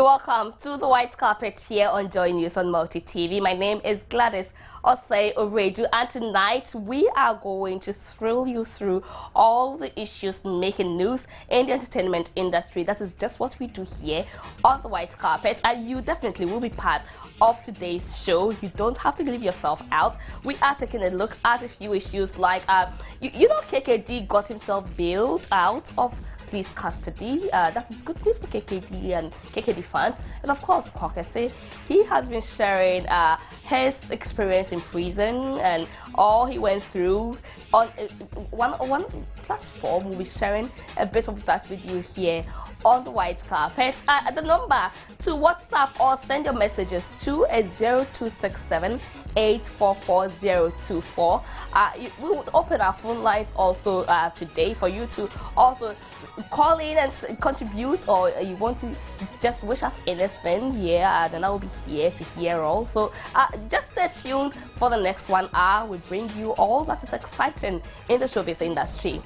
You're welcome to the white carpet here on Joy News on Multi TV. My name is Gladys Osei Oredu, and tonight we are going to thrill you through all the issues making news in the entertainment industry. That is just what we do here on the white carpet, and you definitely will be part of today's show. You don't have to leave yourself out. We are taking a look at a few issues like, you know, KKD got himself bailed out of police custody. That is good news for KKD and KKD fans. And of course, Kwaw Kesse, he has been sharing his experience in prison and all he went through on one platform. We'll be sharing a bit of that with you here on the white carpet. The number to WhatsApp or send your messages to 0267 844-024. We would open our phone lines also today for you to also call in and contribute, or you want to just wish us anything here, then I will be here to hear also. Just stay tuned for the next 1 hour. We bring you all that is exciting in the showbiz industry.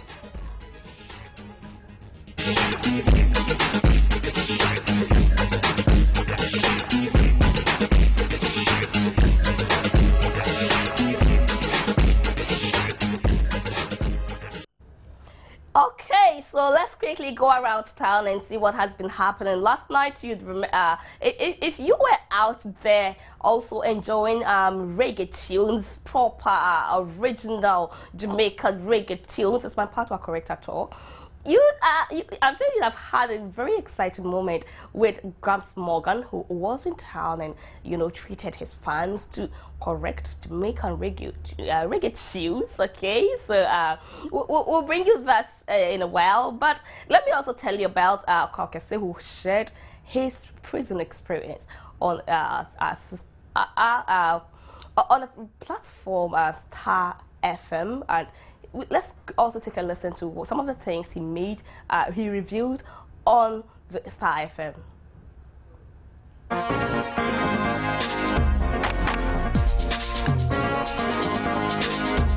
Okay, so let's quickly go around town and see what has been happening. Last night, you'd remember, if you were out there also enjoying reggae tunes, proper original Jamaican reggae tunes, is my patois correct at all? I'm sure you'd have had a very exciting moment with Gramps Morgan, who was in town and, you know, treated his fans to correct Jamaican reggae tunes. Okay, so we'll bring you that in a while. But let me also tell you about Kwaw Kesse, who shared his prison experience on a platform, Star FM, and let's also take a listen to some of the things he reviewed on the Star FM.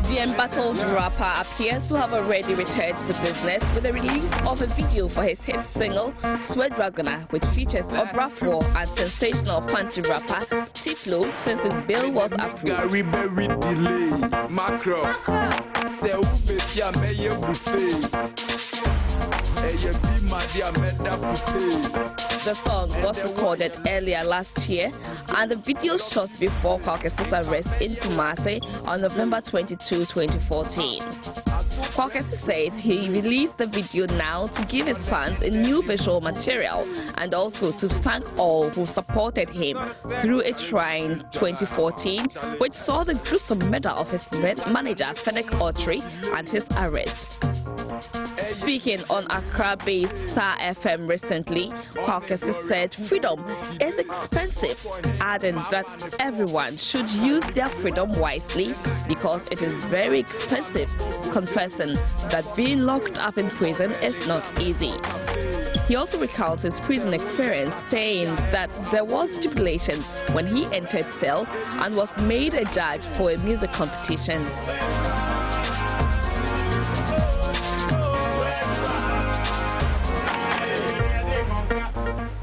The embattled rapper appears to have already returned to business with the release of a video for his hit single, Sweat Dragona, which features Obrafo and sensational fancy rapper Tiflo, since his bill was approved. The song was recorded earlier last year, and the video shot before Kwaw Kesse's arrest in Kumasi on November 22, 2014. Kwaw Kesse says he released the video now to give his fans a new visual material and also to thank all who supported him through a trying 2014, which saw the gruesome murder of his manager Fennec Autry and his arrest. Speaking on Accra-based Star FM recently, Kwaw Kesse said freedom is expensive, adding that everyone should use their freedom wisely because it is very expensive, confessing that being locked up in prison is not easy. He also recounts his prison experience, saying that there was jubilation when he entered cells and was made a judge for a music competition.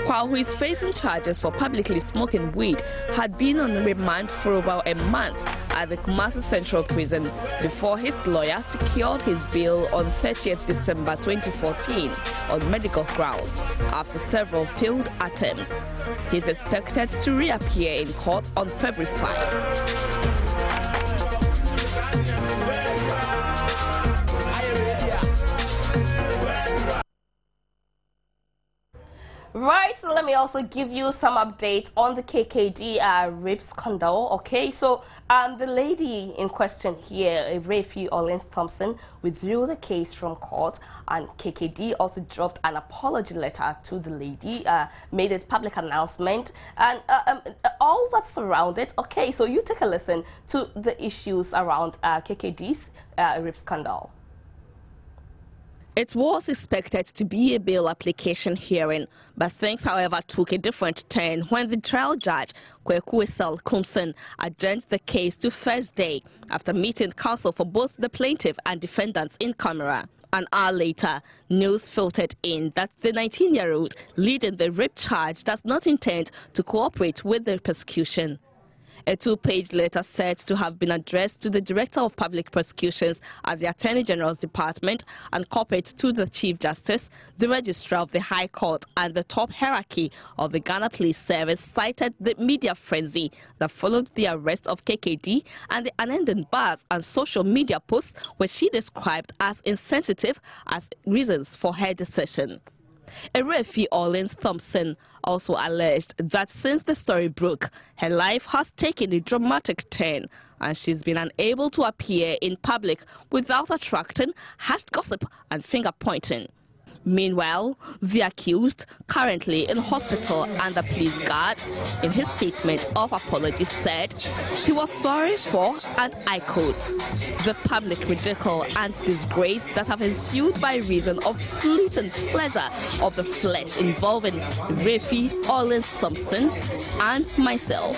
Kwaw, who is facing charges for publicly smoking weed, had been on remand for over a month at the Kumasi Central Prison before his lawyer secured his bail on 30th December 2014 on medical grounds after several failed attempts. He is expected to reappear in court on February 5. Right, so let me also give you some updates on the KKD rape scandal. Okay, so the lady in question here, Refi Orleans Thompson, withdrew the case from court, and KKD also dropped an apology letter to the lady, made a public announcement, and all that surrounded. Okay, so you take a listen to the issues around KKD's rape scandal. It was expected to be a bail application hearing, but things, however, took a different turn when the trial judge, Kwaw Kesse, adjourned the case to Thursday after meeting counsel for both the plaintiff and defendants in camera. An hour later, news filtered in that the 19-year-old leading the rape charge does not intend to cooperate with the prosecution. A 2-page letter said to have been addressed to the Director of Public Prosecutions at the Attorney General's Department and copied to the Chief Justice, the Registrar of the High Court and the top hierarchy of the Ghana Police Service cited the media frenzy that followed the arrest of KKD and the unending buzz and social media posts which she described as insensitive as reasons for her decision. Erefi Orleans Thompson also alleged that since the story broke, her life has taken a dramatic turn and she's been unable to appear in public without attracting harsh gossip and finger-pointing. Meanwhile, the accused, currently in hospital under police guard, in his statement of apology said he was sorry for, and I quote, the public ridicule and disgrace that have ensued by reason of fleeting pleasure of the flesh involving Refi Orleans Thompson and myself.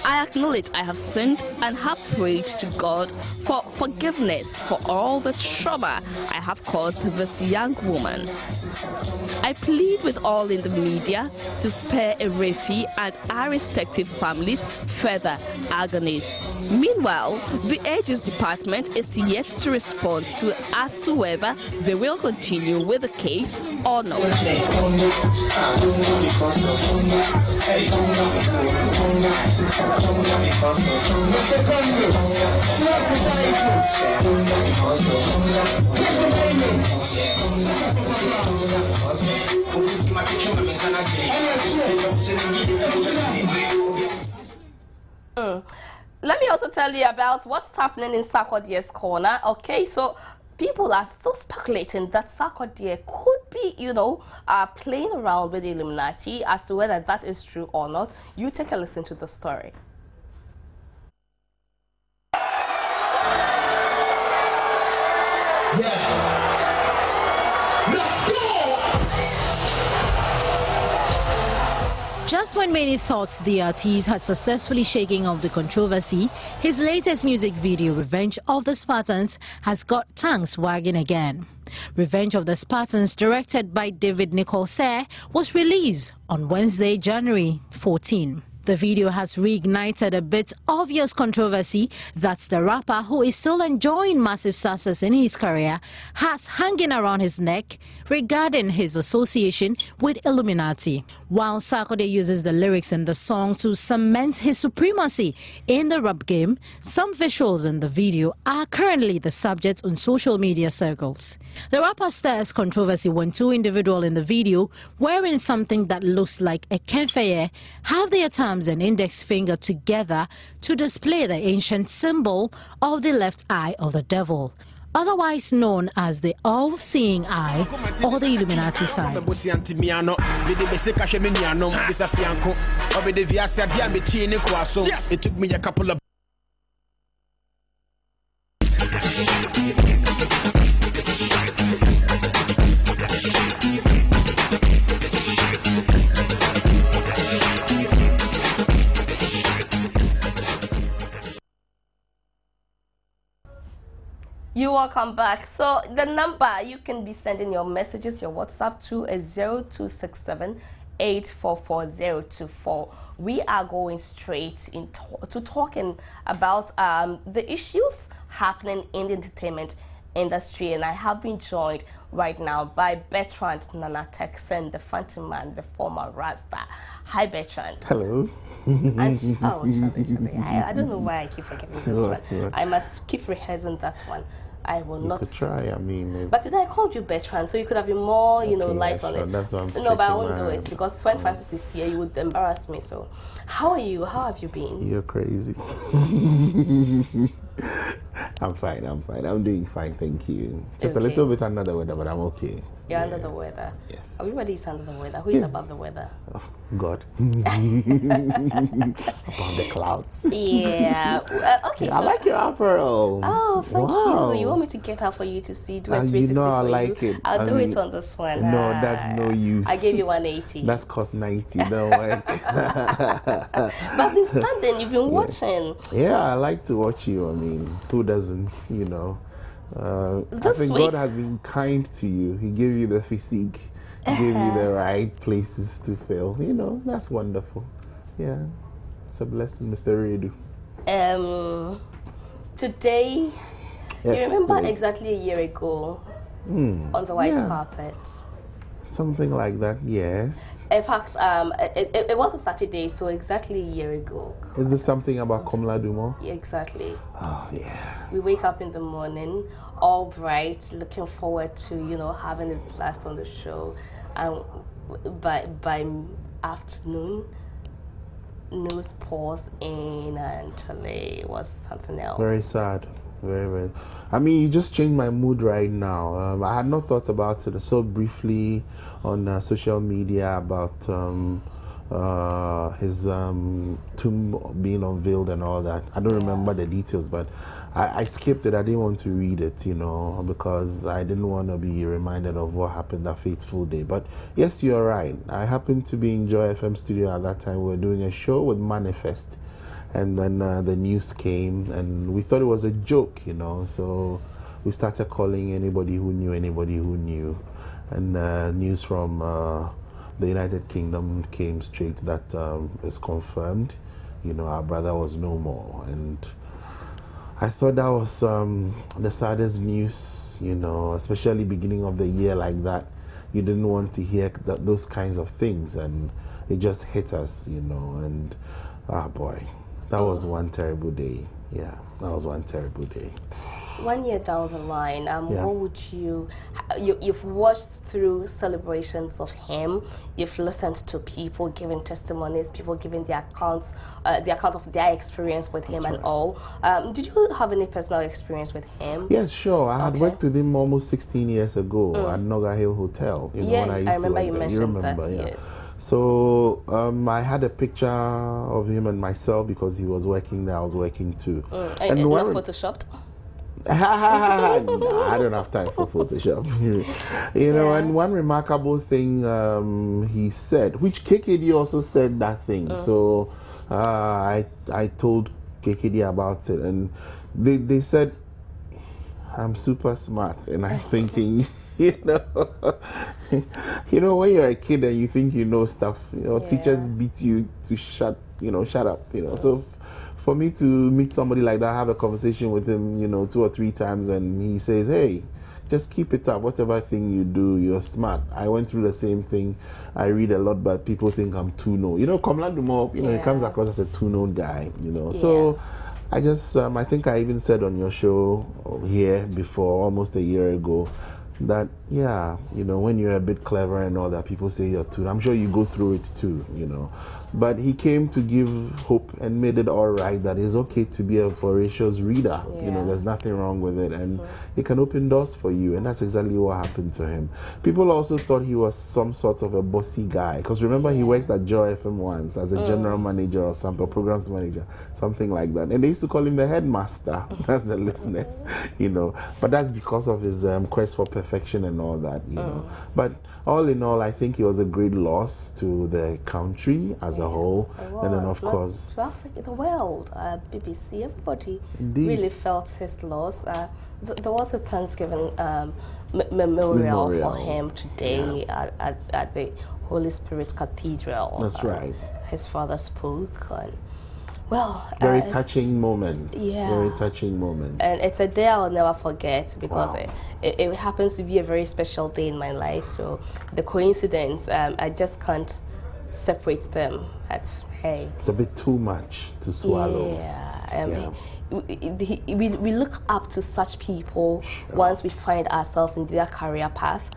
I acknowledge I have sinned and have prayed to God for forgiveness for all the trauma I have caused this young woman. I plead with all in the media to spare Erefi and our respective families further agonies. Meanwhile, the Ages Department is yet to respond to as to whether they will continue with the case or not. Let me also tell you about what's happening in Sarkodie's corner. Okay, so people are still speculating that Sarkodie could be, playing around with the Illuminati. As to whether that is true or not, you take a listen to the story. Just when many thought the artist had successfully shaken off the controversy, his latest music video, Revenge of the Spartans, has got tongues wagging again. Revenge of the Spartans, directed by David Nicholson, was released on Wednesday, January 14. The video has reignited a bit obvious controversy that the rapper, who is still enjoying massive success in his career, has hanging around his neck regarding his association with Illuminati. While Sarkodie uses the lyrics in the song to cement his supremacy in the rap game, some visuals in the video are currently the subject on social media circles. The rapper stirs controversy when two individuals in the video, wearing something that looks like a kemfeye, have their thumbs and index finger together to display the ancient symbol of the left eye of the devil, otherwise known as the all-seeing eye or the Illuminati sign. It took me a couple of You're welcome back. So the number you can be sending your messages, your WhatsApp to is 0267-844-024. We are going straight to talking about the issues happening in the entertainment industry, and I have been joined right now by Bertrand Nana Texan, the Phantom Man, the former Rasta. Hi, Bertrand. Hello. And I don't know why I keep forgetting this one. I must keep rehearsing that one. I will not. Could try. I mean, maybe. But today I called you Bertrand, so you could have been more, light on it. That's what I'm No, but I won't do it because when Francis is here, you would embarrass me. So, how are you? How have you been? You're crazy. I'm fine. I'm doing fine. Thank you. Just a little bit under the weather, but I'm okay. You're under the weather. Yes. Everybody is under the weather. Who is above the weather? Oh, God. Above the clouds. Yeah. Okay. I like your apparel. Oh, thank Wow. you. You want me to get out for you to see? Do a You 360 know I for like you? it. I'll do it on this one. No, that's no use. I gave you 180. That's cost 90. Don't work. But I've been standing. You've been watching. Yeah, I like to watch you. I mean, who doesn't, you know? I This think week- God has been kind to you. He gave you the physique. He gave you the right places to fill. You know, that's wonderful. Yeah, it's a blessing, Mr. Redu. Today, Yes, you remember today. exactly a year ago on the white yeah. carpet. Something like that, yes. In fact, it was a Saturday, so exactly a year ago. Is it something about Komla Dumo? Exactly. Oh, yeah. We wake up in the morning, all bright, looking forward to, you know, having a blast on the show. And by afternoon, news pours in and it was something else. Very sad. Very, very. I mean, you just changed my mood right now. I had not thought about it so briefly on social media about his tomb being unveiled and all that. I don't remember the details, but I skipped it. I didn't want to read it, you know, because I didn't want to be reminded of what happened that fateful day. But yes, you're right. I happened to be in Joy FM studio at that time. We were doing a show with Manifest. And then the news came, and we thought it was a joke, you know. So we started calling anybody who knew. And news from the United Kingdom came straight that it's confirmed, you know, our brother was no more. And I thought that was the saddest news, you know, especially beginning of the year like that. You didn't want to hear those kinds of things, and it just hit us, you know. And boy. That was one terrible day. Yeah, that was one terrible day. 1 year down the line, what would you've watched through celebrations of him, you've listened to people giving testimonies, people giving their accounts, the account of their experience with him. That's and right. all. Did you have any personal experience with him? Yes, sure. I had worked with him almost 16 years ago at Noga Hill Hotel. You know, when I used I remember to you work there. mentioned You remember, that, yeah. yes. So I had a picture of him and myself because he was working there, I was working too. And not photoshopped? No, I don't have time for Photoshop. You know, and one remarkable thing he said, which KKD also said that thing. So I told KKD about it, and they said, I'm super smart, and I'm thinking, you know, when you're a kid and you think you know stuff, you know, teachers beat you to shut up, you know. So for me to meet somebody like that, have a conversation with him, you know, 2 or 3 times, and he says, hey, just keep it up. Whatever thing you do, you're smart. I went through the same thing. I read a lot, but people think I'm too known. You know, Komla Dumo, you know, he comes across as a too known guy, you know. So I just, I think I even said on your show here before, almost a year ago, that, yeah, you know, when you're a bit clever and all that, people say you're too. I'm sure you go through it too, you know. But he came to give hope and made it all right that it's okay to be a voracious reader. You know, there's nothing wrong with it. And it can open doors for you. And that's exactly what happened to him. People also thought he was some sort of a bossy guy. Because remember, he worked at Joy FM once as a general manager or something, programs manager, something like that. And they used to call him the headmaster. That's the listeners, you know. But that's because of his quest for perfection and all that, you know. But all in all, I think it was a great loss to the country as a whole. And then, of course, to Africa, the world, BBC, everybody really felt his loss. There was a Thanksgiving memorial for him today at the Holy Spirit Cathedral. That's right. His father spoke. And, well, very touching moments. Yeah. Very touching moments. And it's a day I'll never forget because it happens to be a very special day in my life. So the coincidence, I just can't separate them. It's a bit too much to swallow. We look up to such people once we find ourselves in their career path.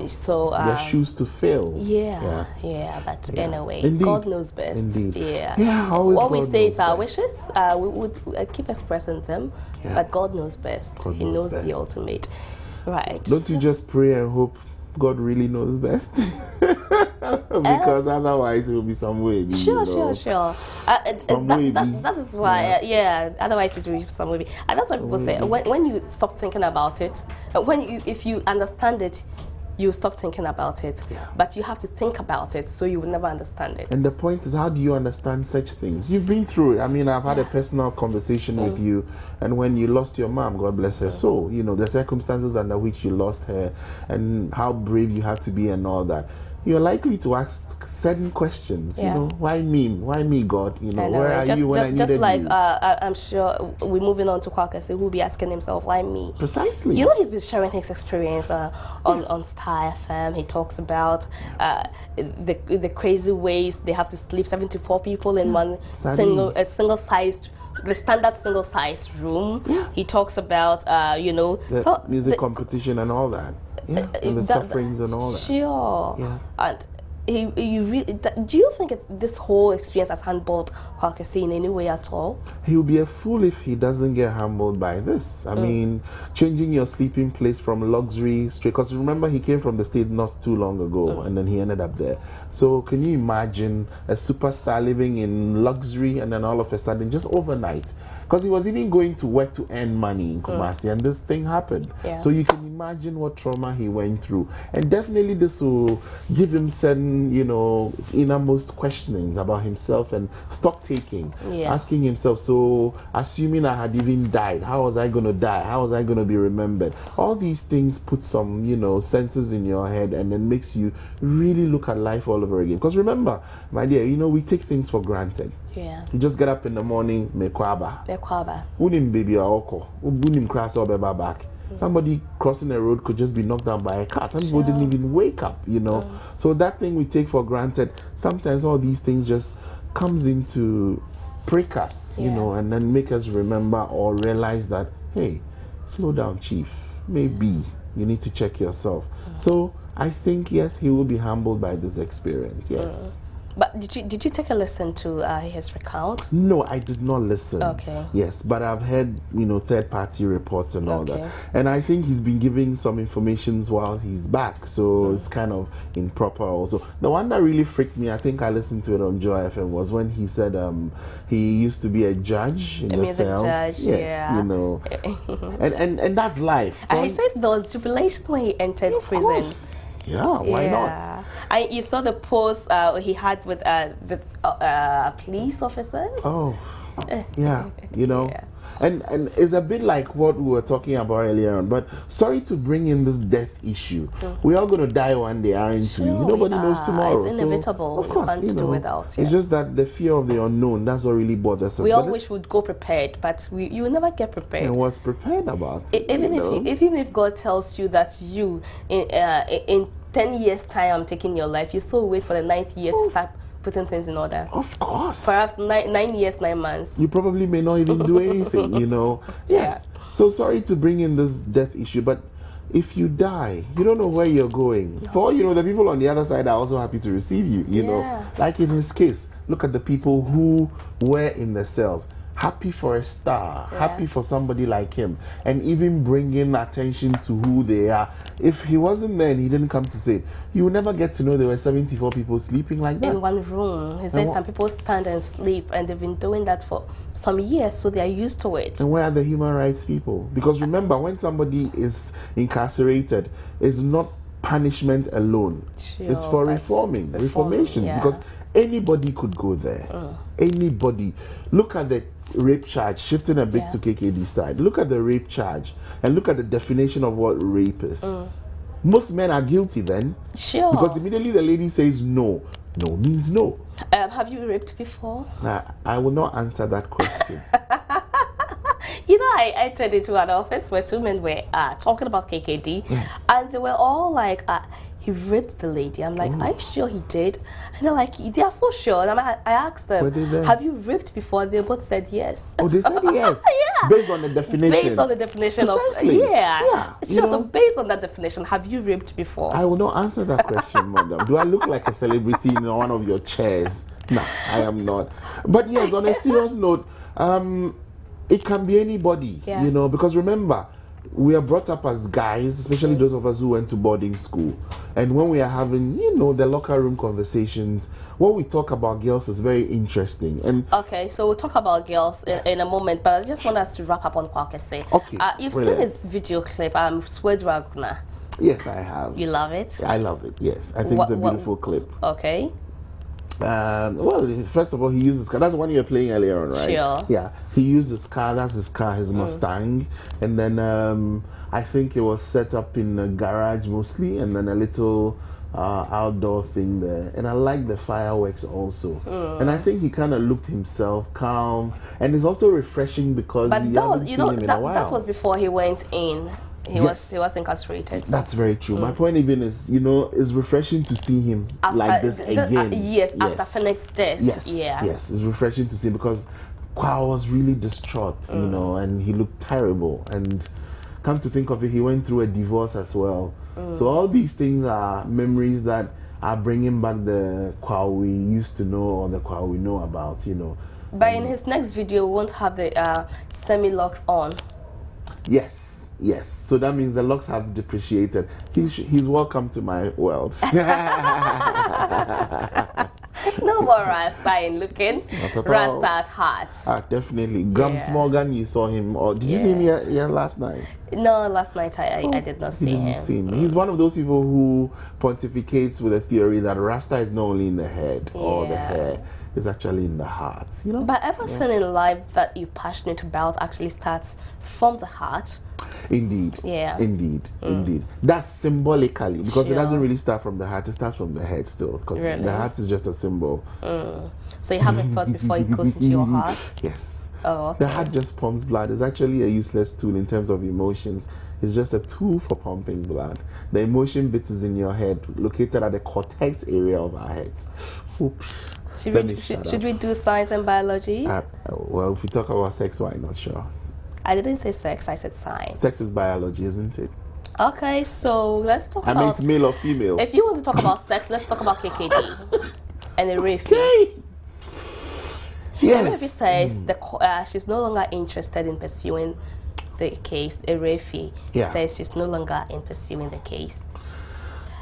So their shoes to fill. But anyway, Indeed. God knows best. Indeed. Always what we God say knows is our best. wishes. We would keep expressing them, but God knows best. He knows the ultimate. Right. Don't you just pray and hope God really knows best. Because otherwise it will be some way. Sure. That is why, otherwise it will be some way. And that's what people say. When you stop thinking about it, if you understand it, you stop thinking about it. Yeah. But you have to think about it, so you will never understand it. And the point is, how do you understand such things? You've been through it. I mean, I've had a personal conversation with you, and when you lost your mom, God bless her soul, you know, the circumstances under which you lost her, and how brave you had to be and all that. You're likely to ask certain questions, you know, why me? Why me, God? You know, where are you when I needed you? Just like, I'm sure we're moving on to Kwaw Kesse, who will be asking himself, why me? Precisely. You know, he's been sharing his experience on Star FM. He talks about the crazy ways they have to sleep 74 people in one single-sized, the standard single-sized room. He talks about, you know, the music competition and all that. Yeah, and the sufferings and all that. Sure. Yeah. And do you think this whole experience has humbled Kwaw Kesse in any way at all? He will be a fool if he doesn't get humbled by this. I mean, changing your sleeping place from luxury straight, because remember he came from the state not too long ago and then he ended up there. So can you imagine a superstar living in luxury and then all of a sudden, just overnight, because he was even going to work to earn money in Kumasi and this thing happened. So you can imagine what trauma he went through. And definitely this will give him certain, you know, innermost questionings about himself and stock taking, asking himself, so assuming I had even died, how was I going to die? How was I going to be remembered? All these things put some, you know, senses in your head and then makes you really look at life all over again. Because remember, my dear, you know, we take things for granted. Yeah. You just get up in the morning, mekwaba. Unim baby oko. Unim cross or back. Somebody crossing the road could just be knocked down by a car. Some people didn't even wake up, you know. So that thing we take for granted, sometimes all these things just comes into prick us, you know, and then make us remember or realize that, hey, slow down, chief. Maybe you need to check yourself. So I think, yes, he will be humbled by this experience, yes. But did you take a listen to his recount? No, I did not listen. Okay. Yes, but I've heard, you know, third-party reports and all that. And I think he's been giving some informations while he's back, so it's kind of improper also. The one that really freaked me, I think I listened to it on Joy FM, was when he said he used to be a judge in the cells. Judge, yes, you know. and that's life. He says there was jubilation when he entered prison. Course. Yeah, why not? You saw the post he had with the police officers. Oh, yeah, you know. And it's a bit like what we were talking about earlier on. But sorry to bring in this death issue. We're all going to die one day, aren't we? Nobody knows tomorrow. It's inevitable. So, of course, you can't do without. It's just that the fear of the unknown, that's what really bothers us. We all wish we'd go prepared, but you will never get prepared. And what's prepared about? Even if God tells you that you, in 10 years' time, I'm taking your life, you still wait for the 9th year to start putting things in order. Of course. Perhaps 9 years, 9 months. You probably may not even do anything, you know. Yes. So sorry to bring in this death issue, but if you die, you don't know where you're going. For all you know, the people on the other side are also happy to receive you, you know. Like in his case, look at the people who were in the cells. Happy for a star, happy for somebody like him, and even bringing attention to who they are. If he wasn't there and he didn't come to say it, you would never get to know there were 74 people sleeping like that. In one room. He says some people stand and sleep, and they've been doing that for some years, so they are used to it. And where are the human rights people? Because remember, when somebody is incarcerated, it's not punishment alone. It's for reformations, because anybody could go there. Anybody. Look at the rape charge, shifting a bit to KKD side. Look at the rape charge and look at the definition of what rape is. Most men are guilty then. Sure. Because immediately the lady says no. No means no. Have you raped before? I will not answer that question. You know, I entered into an office where 2 men were talking about KKD, and they were all like, he raped the lady. I'm like, are you sure he did? And they're like, they are so sure. And I asked them, have you raped before? They both said yes. Oh, they said yes? Based on the definition. Based on the definition Precisely. of, Sure, so based on that definition, have you raped before? I will not answer that question, madam. Do I look like a celebrity in one of your chairs? No, I am not. But yes, on a serious note, it can be anybody, you know, because remember, we are brought up as guys, especially those of us who went to boarding school. And when we are having, you know, the locker room conversations, what we talk about girls is very interesting. And okay, so we'll talk about girls in a moment, but I just want us to wrap up on Kwaw Kesse. Okay, you've brilliant. seen his video clip, Swedwagner. Yes, I have. You love it? I love it, yes. I think it's a beautiful clip. Okay. Well, first of all, he used his car. That's the one you were playing earlier on, right? Sure. Yeah, he used his car. That's his car, his Mustang. And then I think it was set up in a garage mostly, and then a little outdoor thing there. And I like the fireworks also. And I think he kind of looked himself calm, and it's also refreshing because but that was, you know, that was before he went in. He was incarcerated. So. That's very true. My point even is, you know, it's refreshing to see him after, like this again. Yes, after Phoenix's death. Yes, yeah. Yes, it's refreshing to see because Kwaw was really distraught, you know, and he looked terrible. And come to think of it, he went through a divorce as well. So all these things are memories that are bringing back the Kwaw we used to know or the Kwaw we know about, you know. But in his next video, we won't have the semi-locks on. Yes. Yes, so that means the locks have depreciated. He's welcome to my world. No more Rasta in looking, Rasta at heart. Definitely. Grams Morgan, you saw him, or did you see him here last night? No, last night I did not see him. He's one of those people who pontificates with a theory that Rasta is not only in the head or the hair, it's actually in the heart, you know? But everything in life that you're passionate about actually starts from the heart. Indeed. Yeah. Indeed. Indeed. That's symbolically, because it doesn't really start from the heart, it starts from the head still, because the heart is just a symbol. So you haven't thought before it goes into your heart? Yes. Oh, okay. The heart just pumps blood. It's actually a useless tool in terms of emotions. It's just a tool for pumping blood. The emotion bit is in your head, located at the cortex area of our heads. Oops. Should we do science and biology? Well, if we talk about sex, why not? Sure. I didn't say sex, I said science. Sex is biology, isn't it? Okay, so let's talk about... I mean, it's male or female. If you want to talk about sex, let's talk about KKD and Erefi. Okay. Yes. Erefi says she's no longer interested in pursuing the case. Erefi says she's no longer in pursuing the case.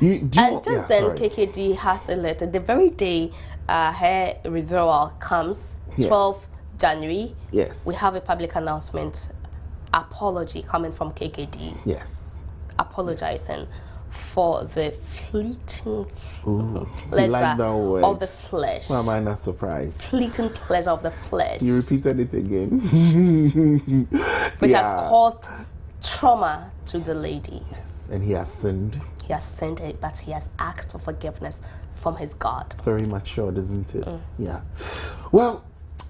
KKD has a letter. The very day her withdrawal comes, 12th January, we have a public announcement, apology coming from KKD. Yes. Apologizing for the fleeting pleasure of the flesh. Why am I not surprised? Fleeting pleasure of the flesh. You repeated it again. Which has caused trauma to the lady. Yes, and he has sinned. He has sinned it, but he has asked for forgiveness from his God. Very matured, isn't it? Yeah. Well,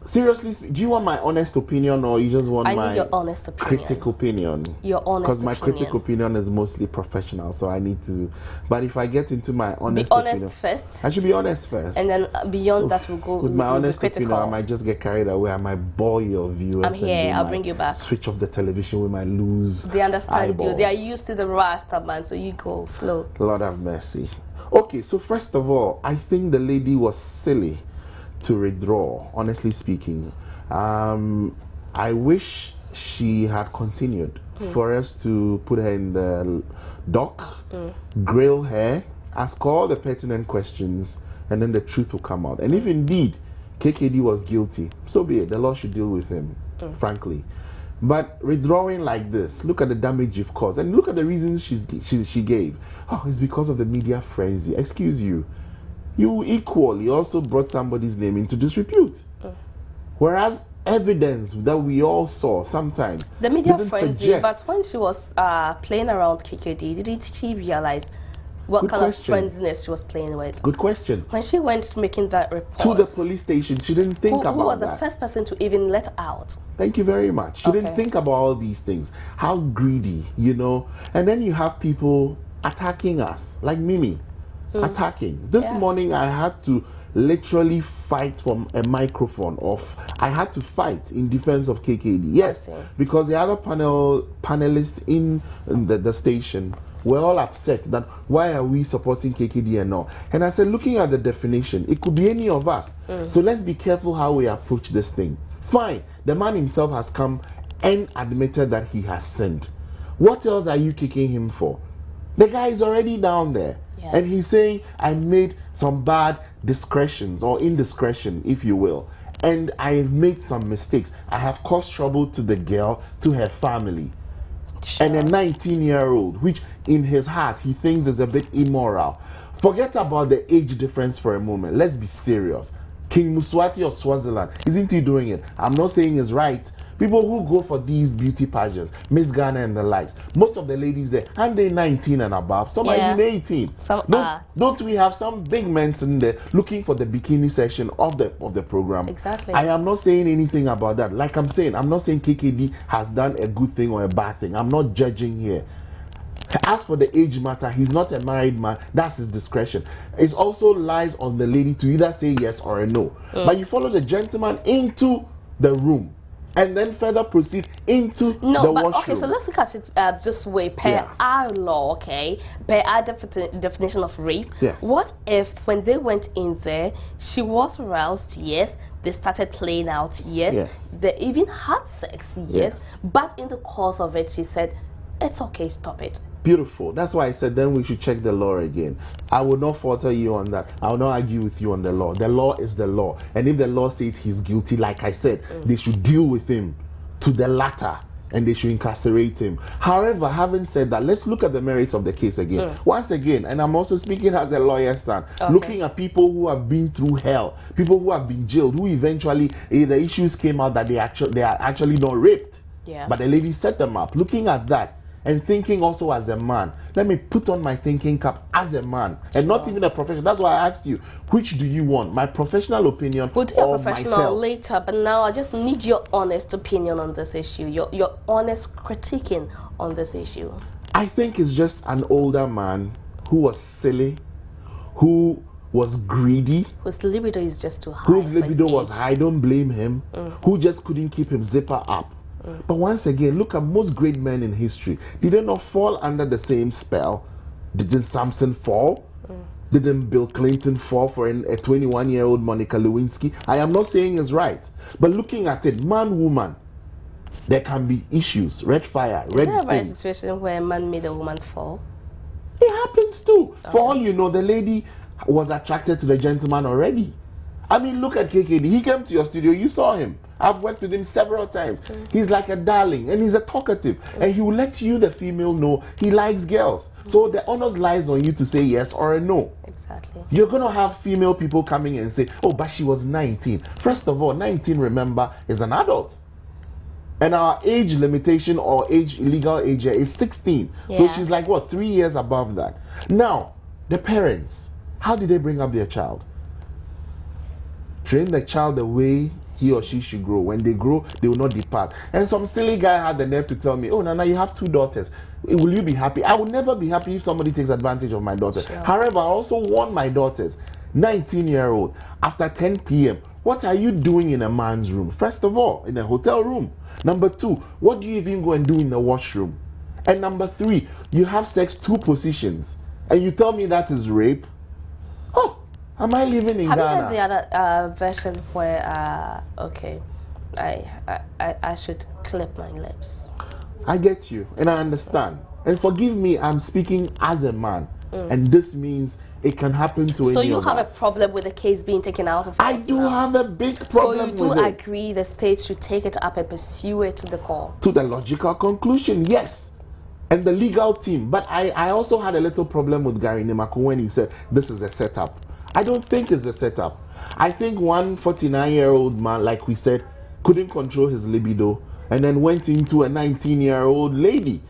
seriously, do you want my honest opinion, or you just want my your honest opinion. Critical opinion? Your honest opinion. Because my critical opinion is mostly professional, so I need to. But if I get into my honest opinion, first. I should be honest first. And then beyond that, we'll go with my honest opinion. I might just get carried away. I might bore your viewers. I'm here. I'll bring you back. Switch off the television. We might lose. They understand eyeballs. you. They are used to the Rasta man, so you go flow. Lord have mercy. Okay, so first of all, I think the lady was silly to withdraw, honestly speaking. I wish she had continued for us to put her in the dock, grill her, ask all the pertinent questions, and then the truth will come out. And if indeed KKD was guilty, so be it. The law should deal with him, frankly. But withdrawing like this, look at the damage you've caused, and look at the reasons she gave. Oh, it's because of the media frenzy. Excuse you. You equally also brought somebody's name into disrepute. Whereas evidence that we all saw sometimes, the media frenzy, but when she was playing around KKD, didn't she realize what kind of frenziness she was playing with? Good question. When she went making that report to the police station, she didn't think about that. Who was the first person to even let out? Thank you very much. She didn't think about all these things. How greedy, you know? And then you have people attacking us, like Mimi, attacking. This morning I had to literally fight from a microphone I had to fight in defense of KKD. Yes, because the other panelists in the station were all upset that why are we supporting KKD and all. And I said, looking at the definition, it could be any of us. So let's be careful how we approach this thing. Fine, the man himself has come and admitted that he has sinned. What else are you kicking him for? The guy is already down there. Yeah. And he's saying, I made some bad discretions or indiscretion, if you will. And I've made some mistakes. I have caused trouble to the girl, to her family. Sure. And a 19-year-old, which in his heart he thinks is a bit immoral. Forget about the age difference for a moment. Let's be serious. King Muswati of Swaziland, isn't he doing it? I'm not saying it's right. People who go for these beauty pageants, Miss Ghana and the likes, most of the ladies there, aren't they 19 and above? Some are even 18. Some don't we have some big men sitting there looking for the bikini section of the program? Exactly. I am not saying anything about that. Like I'm saying, I'm not saying KKD has done a good thing or a bad thing. I'm not judging here. As for the age matter, he's not a married man. That's his discretion. It also lies on the lady to either say yes or a no. But you follow the gentleman into the room and then further proceed into the washroom. Okay, so let's look at it this way. Per our law, okay, per our definition of rape, Yes. What if when they went in there, she was aroused, yes, they started playing out, yes, they even had sex, yes, but in the course of it, she said, it's okay, stop it. Beautiful. That's why I said then we should check the law again. I will not falter you on that. I will not argue with you on the law. The law is the law. And if the law says he's guilty, like I said, they should deal with him to the latter and they should incarcerate him. However, having said that, let's look at the merits of the case again. Once again, and I'm also speaking as a lawyer's son, looking at people who have been through hell, people who have been jailed, who eventually, the issues came out that they are actually not raped. Yeah. But the lady set them up. Looking at that, and thinking also as a man, let me put on my thinking cap as a man and not even a professional. That's why I asked you, which do you want, my professional opinion we'll do or a professional myself? later, but now I just need your honest opinion on this issue, your honest critiquing on this issue. I think it's just an older man who was silly, who was greedy, whose libido is just too high, whose libido was high, don't blame him, who just couldn't keep his zipper up. But once again, look at most great men in history. Did they not fall under the same spell? Didn't Samson fall? Didn't Bill Clinton fall for a 21-year-old Monica Lewinsky? I am not saying it's right. But looking at it, man, woman, there can be issues, red fire, red Is there a things. situation where a man made a woman fall? It happens too. For all you know, the lady was attracted to the gentleman already. I mean, look at KKD. He came to your studio, you saw him. I've worked with him several times. He's like a darling and he's a talkative. And he will let you, the female, know he likes girls. So the onus lies on you to say yes or a no. Exactly. You're going to have female people coming in and say, oh, but she was 19. First of all, 19, remember, is an adult. And our age limitation or legal age here is 16. So she's like, what, 3 years above that. Now, the parents, how did they bring up their child? Train the child the way he or she should grow. When they grow, they will not depart. And some silly guy had the nerve to tell me, oh, Nana, you have 2 daughters. Will you be happy? I will never be happy if somebody takes advantage of my daughter. Sure. However, I also warn my daughters, 19-year-old, after 10 p.m., what are you doing in a man's room? First of all, in a hotel room. Number 2, what do you even go and do in the washroom? And number 3, you have sex 2 positions. And you tell me that is rape? Oh, am I living in Ghana? Have you heard the other version where, okay, I should clip my lips? I get you, and I understand. And forgive me, I'm speaking as a man. And this means it can happen to any of us. So you have a problem with the case being taken out of court? I do have a big problem with it. So you do agree the state should take it up and pursue it to the court? To the logical conclusion, yes. And the legal team. But I also had a little problem with Gary Nemako when he said this is a setup. I don't think it's a setup. I think one 49-year-old man, like we said, couldn't control his libido and then went into a 19-year-old lady.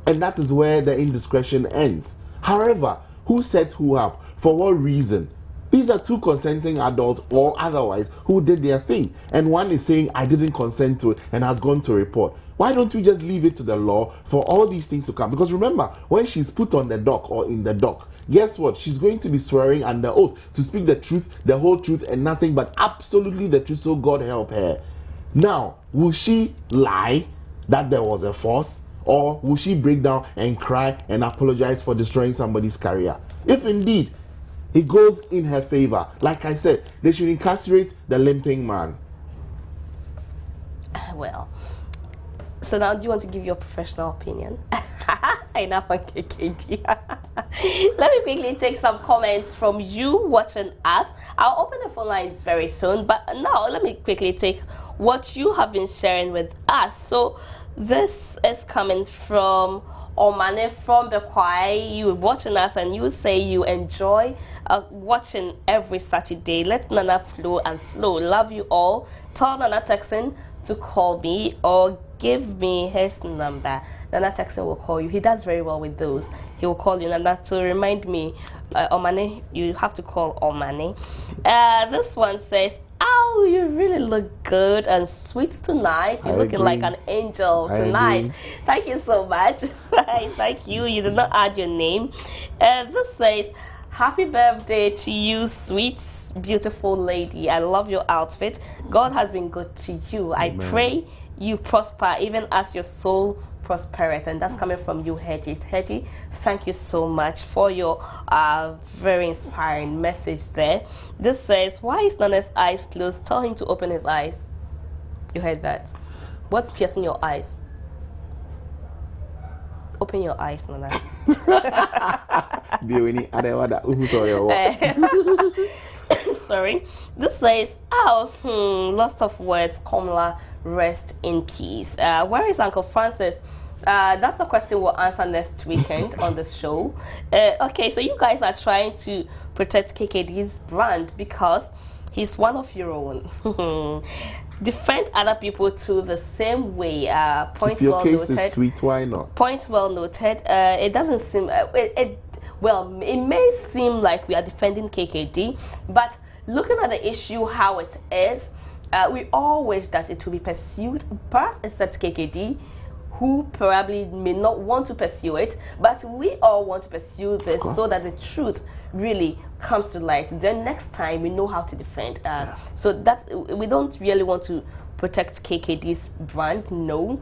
And that is where the indiscretion ends. However, who set who up? For what reason? These are 2 consenting adults or otherwise who did their thing. And one is saying, I didn't consent to it and has gone to report. Why don't you just leave it to the law for all these things to come? Because remember, when she's put on the dock or in the dock, guess what? She's going to be swearing under oath to speak the truth, the whole truth, and nothing but absolutely the truth, so God help her. Now, will she lie that there was a force? Or will she break down and cry and apologize for destroying somebody's career? If indeed it goes in her favor, like I said, they should incarcerate the limping man. Well, so now do you want to give your professional opinion? enough on KKD. Let me quickly take some comments from you watching us. I'll open the phone lines very soon, but now let me quickly take what you have been sharing with us. So this is coming from Omane from the choir. You watching us and you say you enjoy watching every Saturday. Let Nana flow and flow. Love you all. Tell Nana Texan to call me or give me his number. Nana Texan will call you. He does very well with those. He will call you. Nana, to remind me, Omane, you have to call Omane. This one says, "Oh, you really look good and sweet tonight. You're looking like an angel tonight." Thank you so much. Thank you. You did not add your name. This says, "Happy birthday to you, sweet, beautiful lady. I love your outfit. God has been good to you. I pray you prosper even as your soul prospereth." And that's coming from you, Hetty. Hetty, thank you so much for your very inspiring message there. This says, "Why is Nana's eyes closed? Tell him to open his eyes." You heard that. What's piercing your eyes? Open your eyes, Nana. Sorry. This says, lots of words, Komla, rest in peace. Where is Uncle Francis? That's a question we'll answer next weekend on the show. Okay, so you guys are trying to protect KKD's brand because he's one of your own. Defend other people too the same way. Point if your well case noted. Is sweet, why not? Point well noted. It doesn't seem well, it may seem like we are defending KKD, but looking at the issue how it is, we all wish that it will be pursued, perhaps except KKD, who probably may not want to pursue it, but we all want to pursue this so that the truth really comes to light. Then next time we know how to defend. So that's, we don't really want to protect KKD's brand. No,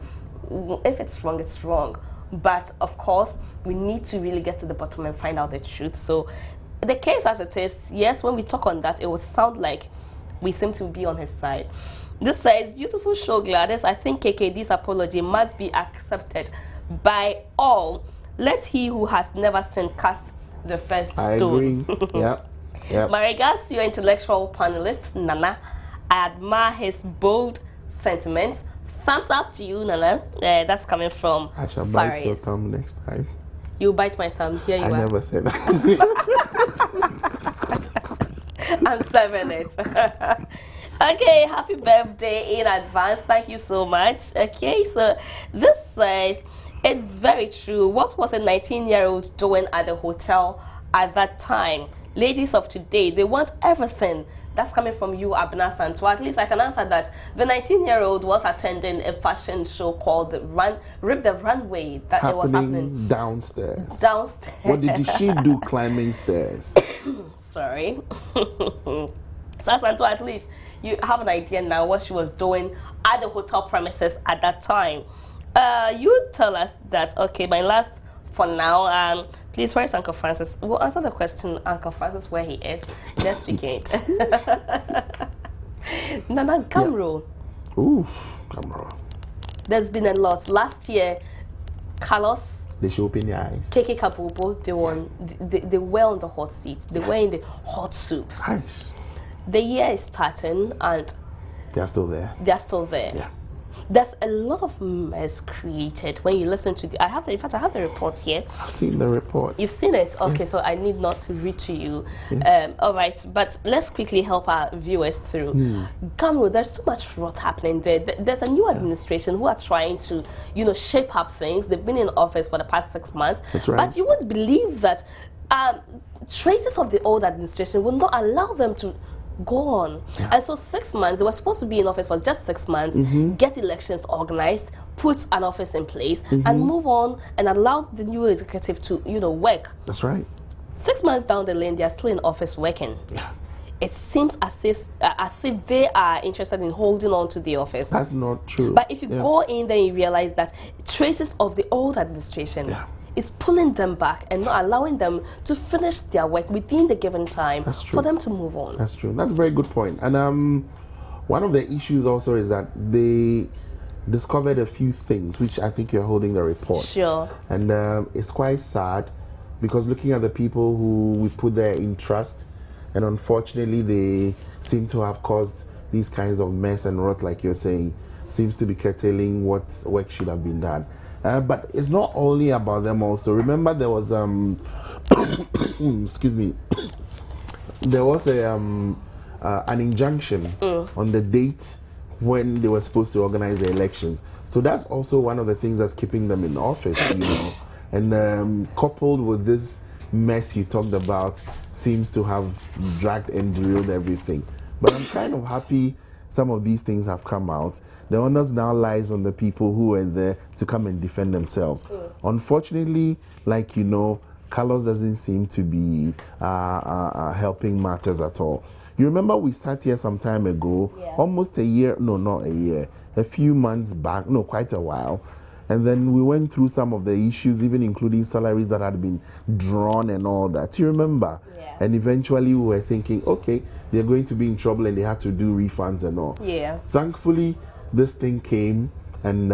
if it's wrong, it's wrong. But of course, we need to really get to the bottom and find out the truth. So the case as it is, yes, when we talk on that, it would sound like we seem to be on his side. This says, "Beautiful show, Gladys. I think KKD's apology must be accepted by all. Let he who has never sinned cast the first stone." I agree. Yeah. My regards to your intellectual panelist, Nana. I admire his bold sentiments. Thumbs up to you, Nana. That's coming from I shall bite your thumb next time. You bite my thumb. Here you are. I never said that. I'm serving it. Okay, happy birthday in advance. Thank you so much. Okay, so this says, "It's very true. What was a 19-year-old doing at the hotel at that time? Ladies of today, they want everything." That's coming from you, Abna Santo. At least I can answer that. The 19-year-old was attending a fashion show called Rip the Runway. That it was happening downstairs. Downstairs. What did she do climbing stairs? Sorry. So Santo, at least you have an idea now what she was doing at the hotel premises at that time. You tell us that, okay, my last for now, please, where is Uncle Francis? We'll answer the question, Uncle Francis, where he is next weekend. Nana Gamro. Yeah. Oof, Gamro. There's been a lot. Last year, Carlos, they should open your eyes. KK Kabubo, they were on the hot seat. They were in the hot soup. Nice. The year is starting and they're still there. They're still there. Yeah. There's a lot of mess created when you listen to the. In fact, I have the report here. I've seen the report. You've seen it? Okay, yes. So I need not to read to you. Yes. All right, but let's quickly help our viewers through. Gamro, there's so much rot happening there. There's a new administration who are trying to, shape up things. They've been in office for the past 6 months. That's right. But you wouldn't believe that traces of the old administration will not allow them to go on. Yeah. And so 6 months, they were supposed to be in office for just 6 months, get elections organized, put an office in place, and move on and allow the new executive to, work. That's right. 6 months down the lane, they are still in office working. Yeah. It seems as if they are interested in holding on to the office. That's not true. But if you go in there, you realize that traces of the old administration is pulling them back and not allowing them to finish their work within the given time for them to move on. That's true. That's a very good point. And one of the issues also is that discovered a few things, which I think you're holding the report. Sure. And it's quite sad because looking at the people who we put there in trust, and unfortunately they seem to have caused these kinds of mess and rot, like you're saying, seems to be curtailing what work should have been done. But it's not only about them also. Remember there was, excuse me, there was an injunction on the date when they were supposed to organize the elections. So that's also one of the things that's keeping them in office, you know. And coupled with this mess you talked about, seems to have dragged and derailed everything. But I'm kind of happy some of these things have come out. The onus now lies on the people who were there to come and defend themselves. Unfortunately, like you know, Carlos doesn't seem to be helping matters at all. You remember we sat here some time ago, almost a year, no, not a year, a few months back, no, quite a while. And then we went through some of the issues, even including salaries that had been drawn and all that. You remember? Yeah. And eventually we were thinking, okay, they're going to be in trouble and they had to do refunds and all. Yeah. Thankfully, this thing came, and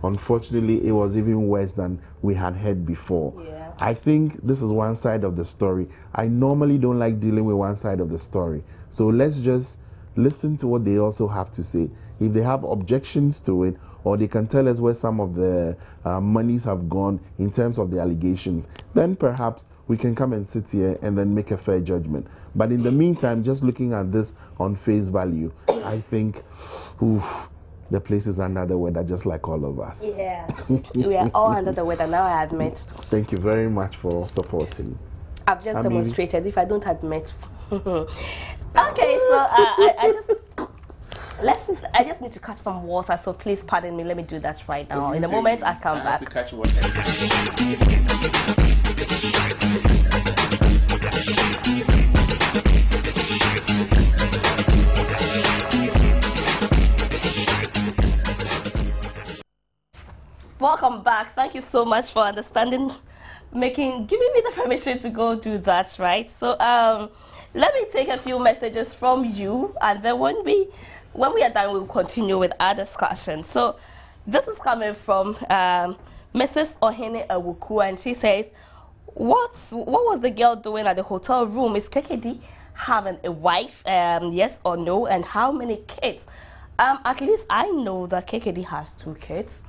unfortunately, it was even worse than we had heard before. Yeah. I think this is one side of the story. I normally don't like dealing with one side of the story. So let's just listen to what they also have to say. If they have objections to it, or they can tell us where some of the monies have gone in terms of the allegations, then perhaps we can come and sit here and then make a fair judgment. But in the meantime, just looking at this on face value, I think, oof, the place is under the weather, just like all of us. Yeah, we are all under the weather now, I admit. Thank you very much for supporting. I've just demonstrated if I don't admit. Okay, so I just need to catch some water, so please pardon me. Let me do that right now. In a moment, I come back. To catch water. Welcome back. Thank you so much for understanding, giving me the permission to go do that, right? So let me take a few messages from you, and then when we are done, we'll continue with our discussion. So this is coming from Mrs. Ohene Awuku, and she says, what was the girl doing at the hotel room? Is KKD having a wife? Yes or no? And how many kids? At least I know that KKD has 2 kids.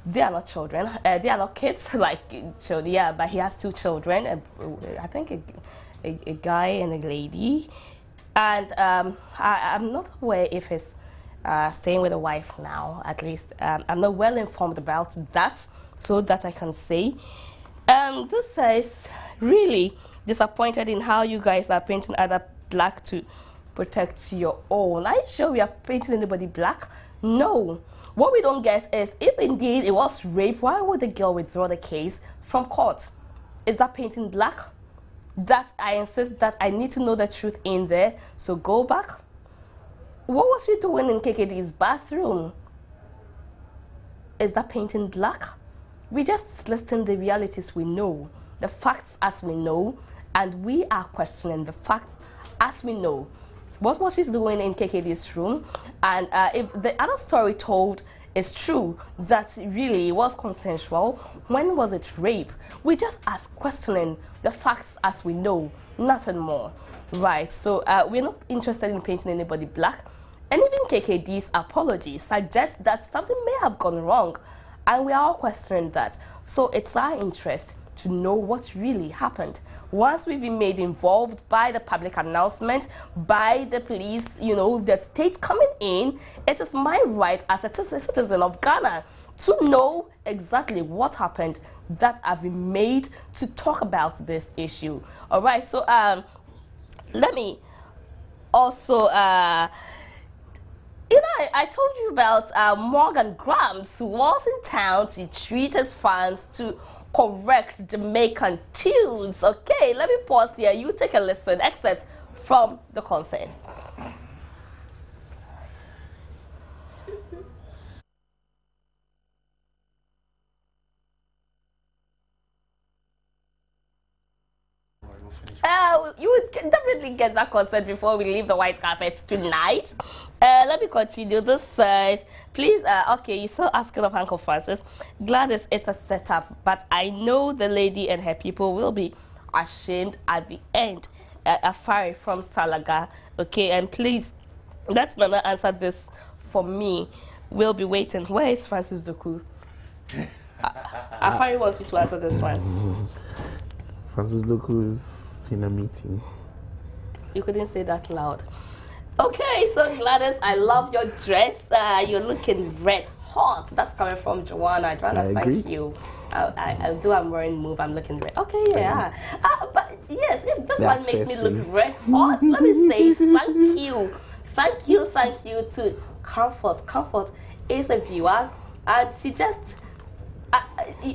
They are not children. They are not kids like children. Yeah, but he has 2 children. I think a guy and a lady. And I'm not aware if he's staying with a wife now. At least I'm not well informed about that, so that I can say. This says, really disappointed in how you guys are painting other black to protect your own. Are you sure we are painting anybody black? No. What we don't get is, if indeed it was rape, why would the girl withdraw the case from court? Is that painting black? That I insist that I need to know the truth in there, so go back. What was she doing in KKD's bathroom? Is that painting black? We just listing the realities we know, the facts as we know, and we are questioning the facts as we know. What was she doing in KKD's room? And if the other story told is true, that really was consensual, when was it rape? We just ask questioning the facts as we know, nothing more. Right, so we're not interested in painting anybody black. And even KKD's apology suggests that something may have gone wrong, and we are all questioning that. So it's our interest to know what really happened. Once we've been made involved by the public announcement, by the police, you know, the state coming in, it is my right as a citizen of Ghana to know exactly what happened, that I've been made to talk about this issue. All right, so let me also, you know, I told you about Morgan Grams, who was in town to treat his fans to correct Jamaican tunes. Okay, let me pause here. You take a listen. Excerpts from the concert. You would definitely get that consent before we leave the white carpet tonight. Let me continue. This says, please, okay, you're still asking of Uncle Francis. Gladys, it's a setup, but I know the lady and her people will be ashamed at the end. Afari from Salaga, okay, and please, let's not answer this for me. We'll be waiting. Where is Francis Doku? Afari wants you to answer this one. Francis Doku is in a meeting. You couldn't say that loud. Okay, so Gladys, I love your dress. You're looking red hot. That's coming from Joanna. Joanna, thank you. Although I'm wearing move, I'm looking red. Okay, yeah. But yes, if this one makes me look red hot, let me say thank you. Thank you to Comfort. Comfort is a viewer, and she just...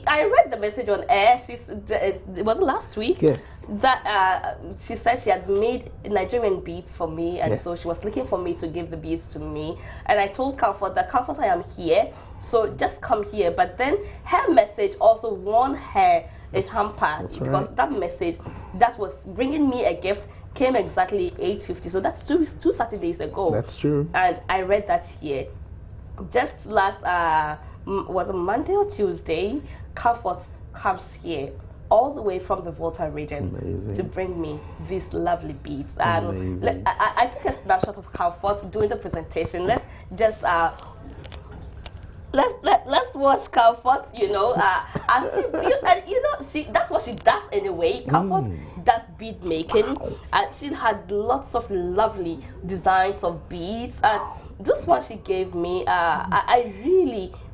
I read the message on air. It was last week. Yes. That she said she had made Nigerian beats for me, and so she was looking for me to give the beats to me. And I told Comfort that Comfort, I am here, so just come here. But then her message also won her a hamper because that message that was bringing me a gift came exactly 8:50. So that's two Saturdays ago. That's true. And I read that here. Just last was a Monday or Tuesday, Comfort comes here all the way from the Volta region to bring me these lovely beats. I took a snapshot of Comfort doing the presentation. Let's just let's watch Comfort. You know, as that's what she does anyway. Comfort does bead making, and she had lots of lovely designs of beads. And this one she gave me, I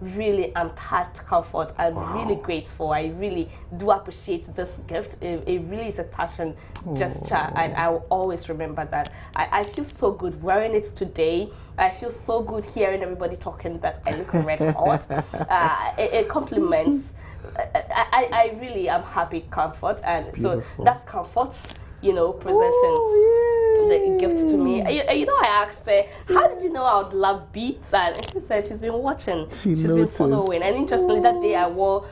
really am touched, Comfort. I'm really grateful. I really do appreciate this gift. It really is a touching gesture, and I will always remember that. I feel so good wearing it today. I feel so good hearing everybody talking that I look red hot. It compliments. I really am happy, Comfort, and so that's Comfort, you know, presenting the gift to me. You know, I asked her, how did you know I would love beats? And she said she's been watching, she's been following. And interestingly, that day I wore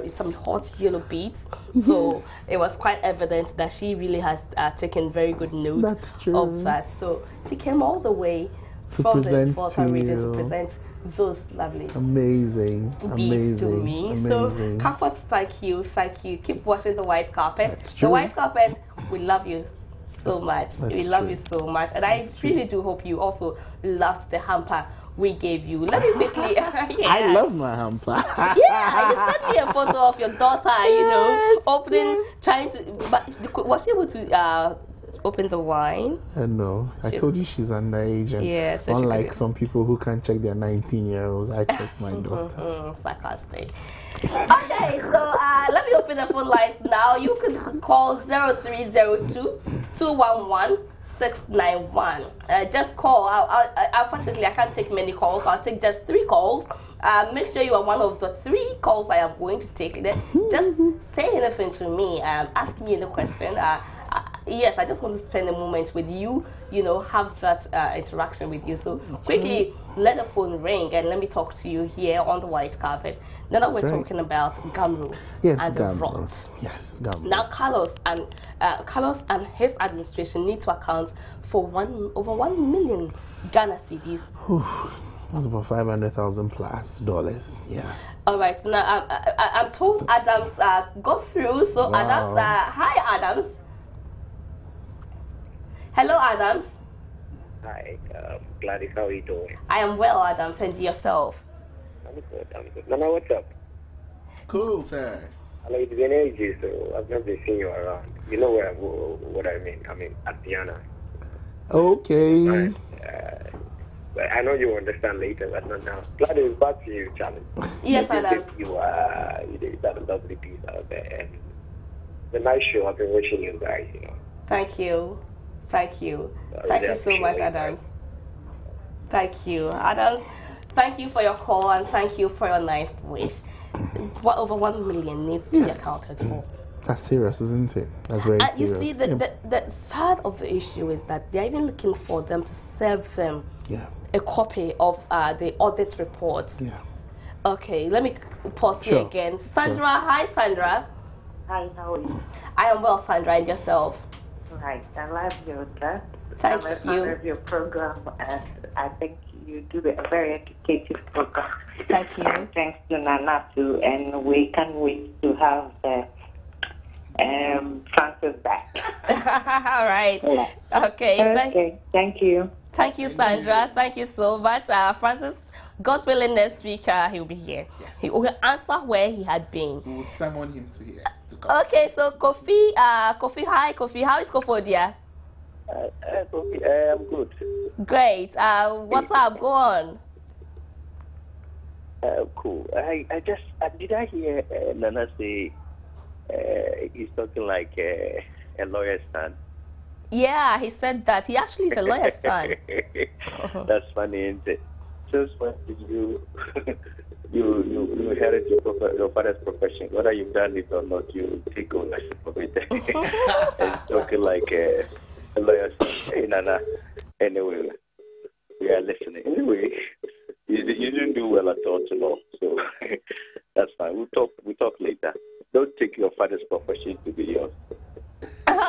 some hot yellow beads. So it was quite evident that she really has taken very good note of that. So she came all the way from the Volta region to present those lovely beats to me. So Comfort, thank you. Keep watching the white carpet. The white carpet, we love you so much. We love you so much, and I really do hope you also loved the hamper we gave you. Let me quickly I love my hamper. Yeah, you sent me a photo of your daughter, you know, opening, trying to, but was she able to open the wine? No, I told you she's underage, and so unlike some people who can't check their 19-year-olds, I check my daughter. Sarcastic. Okay, so let me open the phone lines now. You can call 0302 211 691. Just call. Unfortunately, I can't take many calls. I'll take just 3 calls. Make sure you are one of the 3 calls I am going to take. Just say anything to me. Ask me any question. Yes, I just want to spend a moment with you, you know, have that interaction with you. So quickly, let the phone ring and let me talk to you here on the white carpet. Now that we're talking about Gamro and the rot. Yes, Gamro. Now Carlos and his administration need to account for over 1 million Ghana cedis. That's about $500,000 plus dollars. Yeah. All right. Now I'm told Adams got through. So Adams, hi Adams. Hello, Adams. Hi, Gladys, how are you doing? I am well, Adams, and yourself? I'm good. Nana, what's up? Cool, sir. Hello, it's been ages, so I've not been seeing you around. You know what I mean? I mean, at Diana. Okay. But I know you understand later, but not now. Gladys, back to you, Charlie. Yes, Adams. You did that lovely piece out there. And the nice show, I've been watching you guys, you know. Thank you. Thank you so much, Adams. Thank you, Adams. Thank you for your call and thank you for your nice wish. What over 1 million needs to be accounted for. That's serious, isn't it? That's very serious. You see, the sad of the issue is that they're even looking for them to serve them a copy of the audit report. Yeah. Okay, let me pause here again. Sandra, hi Sandra. Hi, how are you? I am well, Sandra, and yourself? Right, I love your guest. Thank I'm a you. fan of your program, and I think you do a very educative program. Thank you. Thanks to Nana too, and we can't wait to have Francis back. All right. Yeah. Okay. Thank you. Thank you, Sandra. Thank you so much. Francis, God willing, next week he'll be here. Yes. He will answer where he had been. We will summon him to here to come. Okay, so Kofi, hi, Kofi. How is Kofodia? I'm good. Great. What's up? Go on. Cool. I did I hear Nana say he's talking like a lawyer's son? Yeah, he said that. He actually is a lawyer's son. That's funny, isn't it? Since when did you inherit your father's profession? Whether you've done it or not, you take ownership of it. And talking like a lawyer's son. Hey, Nana. Anyway, we are listening. Anyway, you didn't do well at all to know, so that's fine. We'll talk later. Don't take your father's profession to be yours.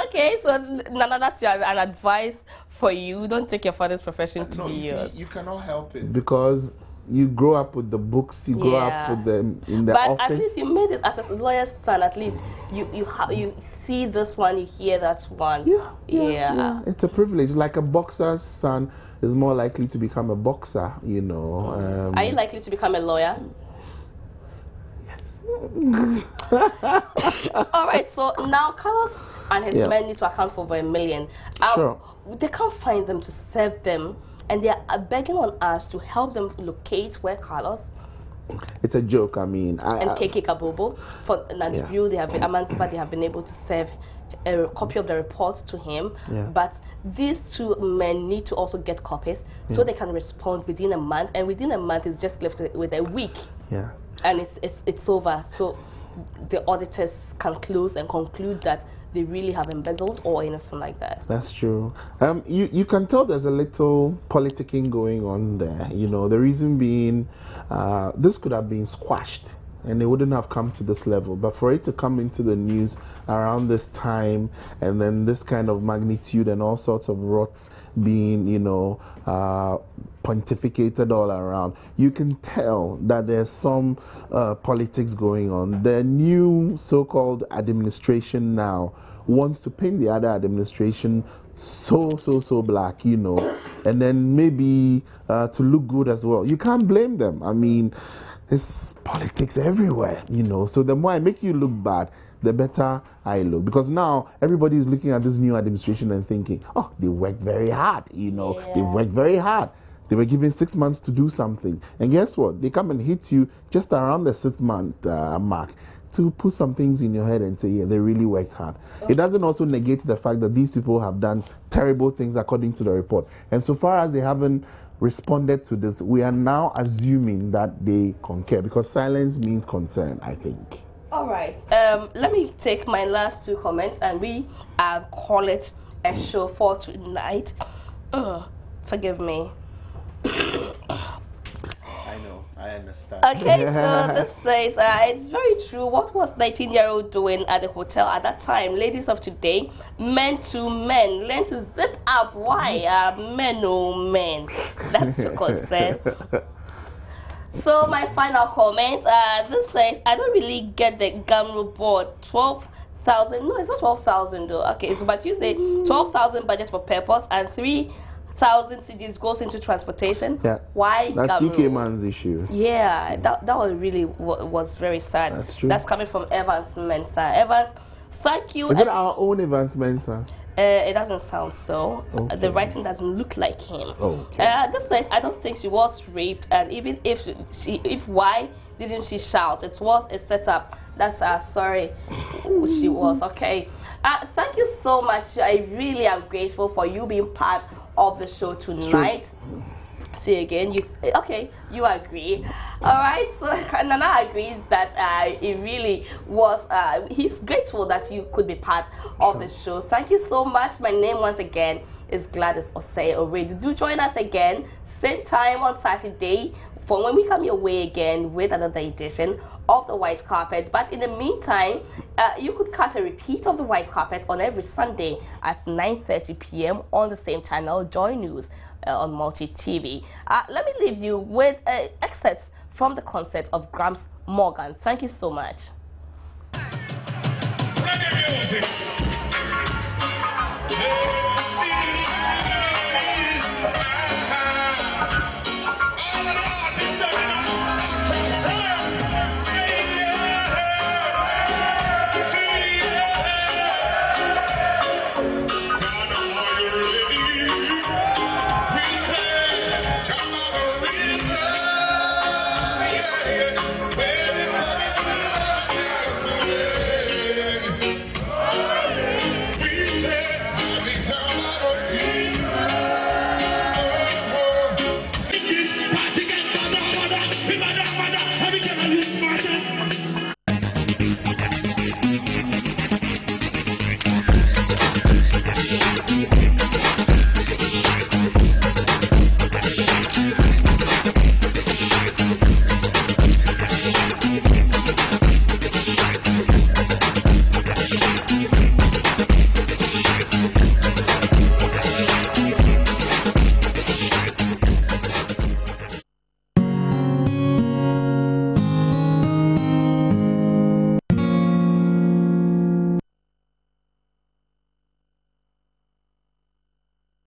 Okay, so Nana, that's an advice for you. Don't take your father's profession to be yours. You cannot help it because you grow up with the books, you grow up with them in the office. But at least you made it as a lawyer's son. At least you see this one, you hear that one. Yeah. It's a privilege. Like a boxer's son is more likely to become a boxer, you know. Are you likely to become a lawyer? Yes. All right, so now Carlos and his men need to account for over $1 million. Sure. They can't find them to serve them, and they are begging on us to help them locate where Carlos It's a joke, I mean. and KK Kabobo for Nantibu, they have been Amantiba, they have been able to serve a copy of the report to him. But these two men need to also get copies so they can respond within a month, and within a month is just left with a week. And it's over. So the auditors can close and conclude that they really have embezzled or anything like that. That's true. You can tell there's a little politicking going on there. You know, the reason being this could have been squashed and it wouldn't have come to this level. But for it to come into the news around this time and then this kind of magnitude and all sorts of rots being, you know, pontificated all around, you can tell that there's some politics going on. The new so-called administration now wants to paint the other administration so black, you know, and then maybe to look good as well. You can't blame them. I mean, it's politics everywhere, you know. So the more I make you look bad, the better I look. Because now everybody is looking at this new administration and thinking, oh, they worked very hard, you know. They worked very hard. They were given 6 months to do something. And guess what? They come and hit you just around the 6 month mark to put some things in your head and say, yeah, they really worked hard. It doesn't also negate the fact that these people have done terrible things according to the report. And so far as they haven't responded to this, we are now assuming that they concur, because silence means concern, I think. All right. Let me take my last two comments and we call it a show for tonight. Forgive me. I know, I understand. Okay, so this says, it's very true. What was 19-year-old doing at the hotel at that time? Ladies of today, men to men, learn to zip up. Why? Men, oh men. That's your concern. So my final comment, this says, I don't really get the Gamro board. 12,000, no, it's not 12,000 though. Okay, so but you say 12,000 budget for purpose and 3,000 CDs goes into transportation. Why? That's CK Man's issue. Yeah, that was really was very sad. That's true. That's coming from Evans Mensah. Evans, thank you. Is it our own Evans Mensah? It doesn't sound so. Okay. The writing doesn't look like him. Okay. This says, I don't think she was raped, and even if why didn't she shout? It was a setup. That's sorry, she was. Okay. Thank you so much. I really am grateful for you being part of the show tonight. See again, you agree. All right, so Nana agrees that it really was, he's grateful that you could be part of the show. Thank you so much. My name once again is Gladys Osei already. Do join us again, same time on Saturday, for when we come your way again with another edition of the White Carpet. But in the meantime, you could catch a repeat of the White Carpet on every Sunday at 9:30 p.m. on the same channel, Joy News on Multi TV. Let me leave you with excerpts from the concert of Gramps Morgan. Thank you so much. Reggae music.